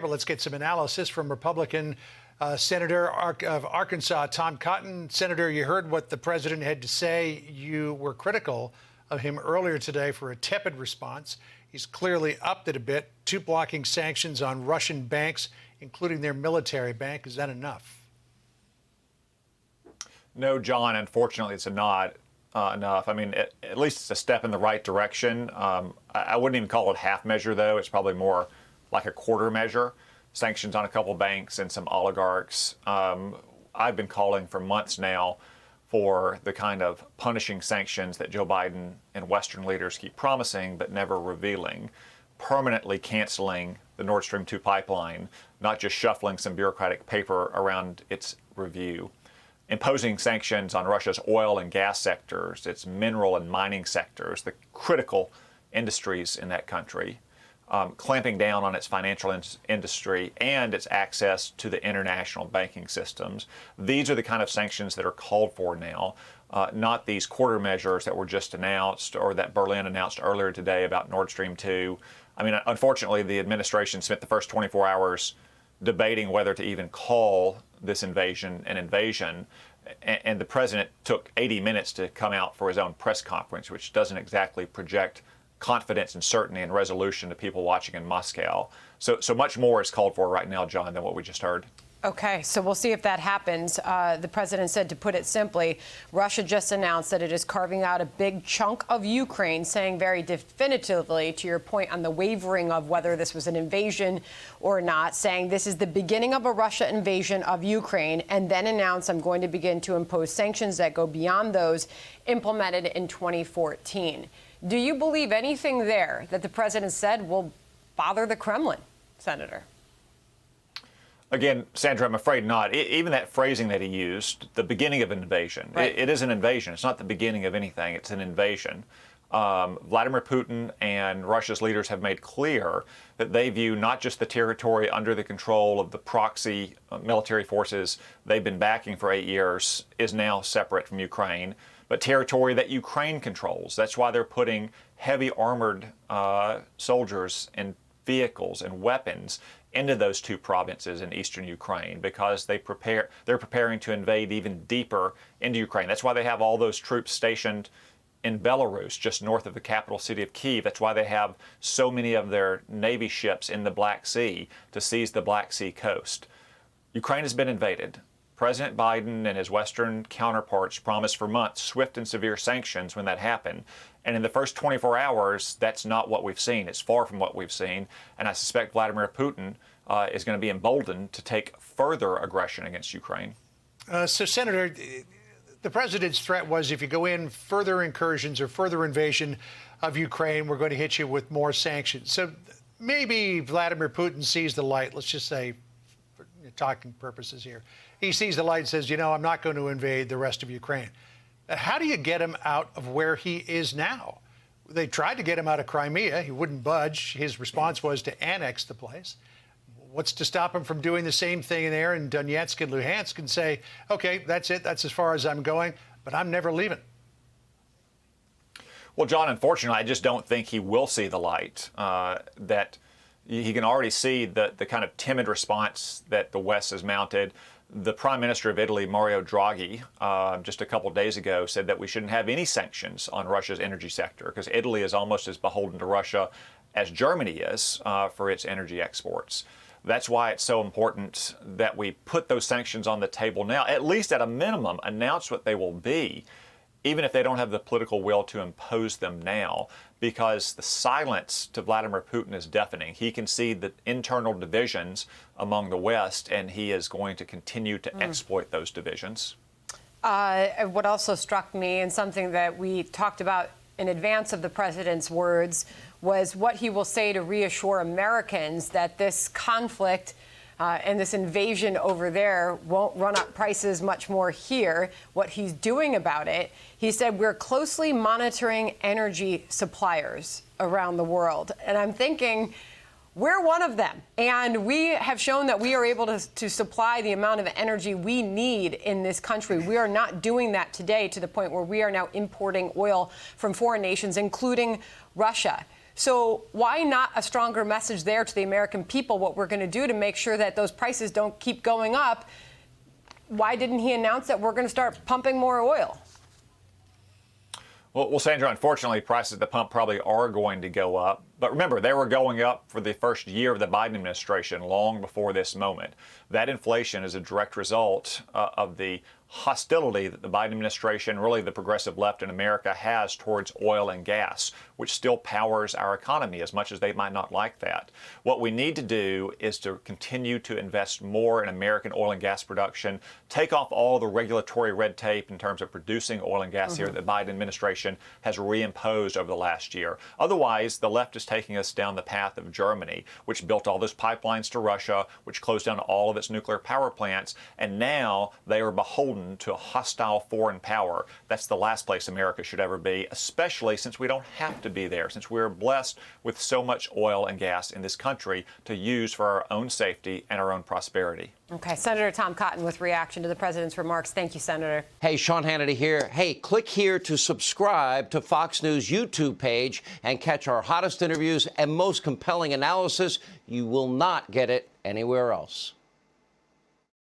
Well, let's get some analysis from Republican Senator of Arkansas, Tom Cotton. Senator, you heard what the president had to say. You were critical of him earlier today for a tepid response. He's clearly upped it a bit. 2 blocking sanctions on Russian banks, including their military bank. Is that enough? No, John, unfortunately, it's not enough. I mean, at least it's a step in the right direction. I wouldn't even call it half measure, though. It's probably more like a quarter measure. Sanctions on a couple banks and some oligarchs. I've been calling for months now for the kind of punishing sanctions that Joe Biden and Western leaders keep promising but never revealing. Permanently canceling the Nord Stream 2 pipeline, not just shuffling some bureaucratic paper around its review. Imposing sanctions on Russia's oil and gas sectors, its mineral and mining sectors, the critical industries in that country. Clamping down on its financial industry and its access to the international banking systems. These are the kind of sanctions that are called for now, not these quarter measures that were just announced or that Berlin announced earlier today about Nord Stream 2. I mean, unfortunately, the administration spent the first 24 hours debating whether to even call this invasion an invasion. And the president took 80 minutes to come out for his own press conference, which doesn't exactly project confidence and certainty and resolution to people watching in Moscow. So much more is called for right now, John, than what we just heard. Okay, so we'll see if that happens. The president said, to put it simply, Russia just announced that it is carving out a big chunk of Ukraine, saying very definitively, to your point on the wavering of whether this was an invasion or not, saying this is the beginning of a Russia invasion of Ukraine, and then announced, I'm going to begin to impose sanctions that go beyond those implemented in 2014. Do you believe anything there that the president said will bother the Kremlin, Senator? Again, Sandra, I'm afraid not. Even that phrasing that he used, the beginning of an invasion, right. It is an invasion. It's not the beginning of anything. It's an invasion. Vladimir Putin and Russia's leaders have made clear that they view not just the territory under the control of the proxy military forces they've been backing for 8 years is now separate from Ukraine, but territory that Ukraine controls. That's why they're putting heavy armored soldiers and vehicles and weapons into those 2 provinces in eastern Ukraine, because they're preparing to invade even deeper into Ukraine. That's why they have all those troops stationed in Belarus, just north of the capital city of Kyiv. That's why they have so many of their Navy ships in the Black Sea to seize the Black Sea coast. Ukraine has been invaded. President Biden and his Western counterparts promised for months swift and severe sanctions when that happened. And in the first 24 hours, that's not what we've seen. It's far from what we've seen. And I suspect Vladimir Putin is going to be emboldened to take further aggression against Ukraine. So, Senator, the president's threat was if you go in further incursions or further invasion of Ukraine, we're going to hit you with more sanctions. So maybe Vladimir Putin sees the light, let's just say, for talking purposes here. He sees the light and says, you know, I'm not going to invade the rest of Ukraine. How do you get him out of where he is now? They tried to get him out of Crimea. He wouldn't budge. His response was to annex the place. What's to stop him from doing the same thing there in Donetsk and Luhansk and say, OK, that's it. That's as far as I'm going, but I'm never leaving. Well, John, unfortunately, I just don't think he will see the light, that he can already see the kind of timid response that the West has mounted. The Prime Minister of Italy, Mario Draghi, just a couple of days ago said that we shouldn't have any sanctions on Russia's energy sector because Italy is almost as beholden to Russia as Germany is for its energy exports. That's why it's so important that we put those sanctions on the table now, at least at a minimum, announce what they will be, even if they don't have the political will to impose them now, because the silence to Vladimir Putin is deafening. He can see the internal divisions among the West, and he is going to continue to exploit those divisions. What also struck me, and something that we talked about in advance of the president's words, was what he will say to reassure Americans that this conflict and this invasion over there won't run up prices much more here. What he's doing about it, he said, we're closely monitoring energy suppliers around the world. And I'm thinking, we're one of them. And we have shown that we are able to supply the amount of energy we need in this country. We are not doing that today to the point where we are now importing oil from foreign nations, including Russia. So why not a stronger message there to the American people, what we're going to do to make sure that those prices don't keep going up? Why didn't he announce that we're going to start pumping more oil? Well, Sandra, unfortunately, prices at the pump probably are going to go up. But remember, they were going up for the first year of the Biden administration, long before this moment. That inflation is a direct result of the hostility that the Biden administration, really the progressive left in America, has towards oil and gas, which still powers our economy, as much as they might not like that. What we need to do is to continue to invest more in American oil and gas production, take off all the regulatory red tape in terms of producing oil and gas here that the Biden administration has reimposed over the last year. Otherwise, the left is taking us down the path of Germany, which built all those pipelines to Russia, which closed down all of its nuclear power plants, and now they are beholden to a hostile foreign power. That's the last place America should ever be, especially since we don't have to be there, since we're blessed with so much oil and gas in this country to use for our own safety and our own prosperity. Okay, Senator Tom Cotton with reaction to the president's remarks. Thank you, Senator. Hey, Sean Hannity here. Hey, click here to subscribe to Fox News YouTube page and catch our hottest interviews and most compelling analysis. You will not get it anywhere else.